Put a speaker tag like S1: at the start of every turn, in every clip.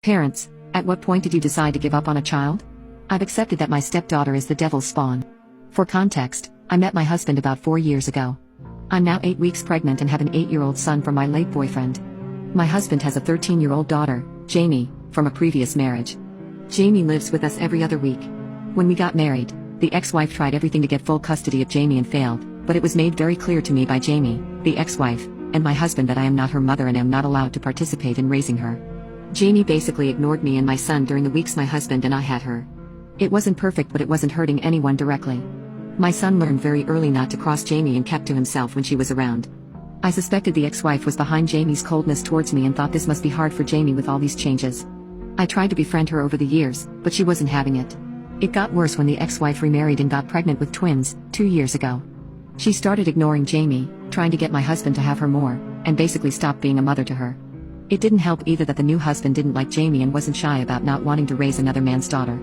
S1: Parents, at what point did you decide to give up on a child? I've accepted that my stepdaughter is the devil's spawn. For context, I met my husband about 4 years ago. I'm now 8 weeks pregnant and have an 8-year-old son from my late boyfriend. My husband has a 13-year-old daughter, Jamie, from a previous marriage. Jamie lives with us every other week. When we got married, the ex-wife tried everything to get full custody of Jamie and failed, but it was made very clear to me by Jamie, the ex-wife, and my husband that I am not her mother and am not allowed to participate in raising her. Jamie basically ignored me and my son during the weeks my husband and I had her. It wasn't perfect, but it wasn't hurting anyone directly. My son learned very early not to cross Jamie and kept to himself when she was around. I suspected the ex-wife was behind Jamie's coldness towards me and thought this must be hard for Jamie with all these changes. I tried to befriend her over the years, but she wasn't having it. It got worse when the ex-wife remarried and got pregnant with twins, 2 years ago. She started ignoring Jamie, trying to get my husband to have her more, and basically stopped being a mother to her. It didn't help either that the new husband didn't like Jamie and wasn't shy about not wanting to raise another man's daughter.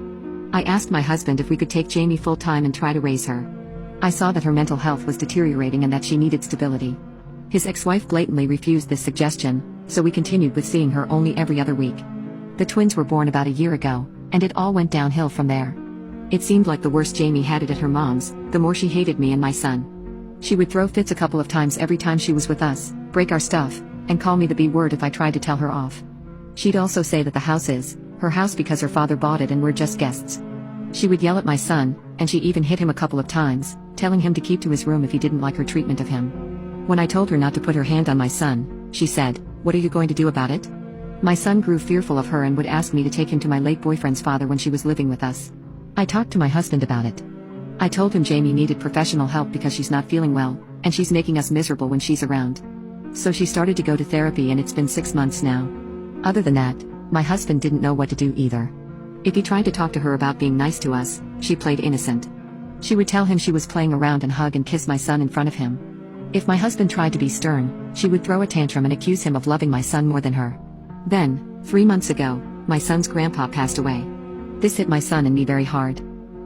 S1: I asked my husband if we could take Jamie full-time and try to raise her. I saw that her mental health was deteriorating and that she needed stability. His ex-wife blatantly refused this suggestion, so we continued with seeing her only every other week. The twins were born about a year ago, and it all went downhill from there. It seemed like the worse Jamie had it at her mom's, the more she hated me and my son. She would throw fits a couple of times every time she was with us, break our stuff, and call me the B word if I tried to tell her off. She'd also say that the house is her house because her father bought it and we're just guests. She would yell at my son, and she even hit him a couple of times, telling him to keep to his room if he didn't like her treatment of him. When I told her not to put her hand on my son, she said, "What are you going to do about it?" My son grew fearful of her and would ask me to take him to my late boyfriend's father when she was living with us. I talked to my husband about it. I told him Jamie needed professional help because she's not feeling well, and she's making us miserable when she's around. So she started to go to therapy and it's been 6 months now. Other than that, my husband didn't know what to do either. If he tried to talk to her about being nice to us, she played innocent. She would tell him she was playing around and hug and kiss my son in front of him. If my husband tried to be stern, she would throw a tantrum and accuse him of loving my son more than her. Then, 3 months ago, my son's grandpa passed away. This hit my son and me very hard.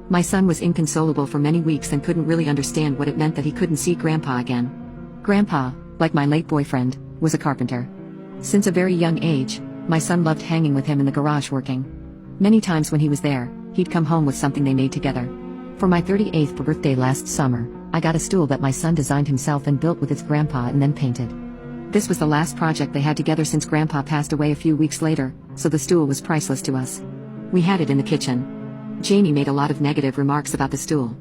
S1: My son was inconsolable for many weeks and couldn't really understand what it meant that he couldn't see Grandpa again. Grandpa, like my late boyfriend, was a carpenter. Since a very young age, my son loved hanging with him in the garage working. Many times when he was there, he'd come home with something they made together. For my 38th birthday last summer, I got a stool that my son designed himself and built with his grandpa and then painted. This was the last project they had together since Grandpa passed away a few weeks later, so the stool was priceless to us. We had it in the kitchen. Jamie made a lot of negative remarks about the stool,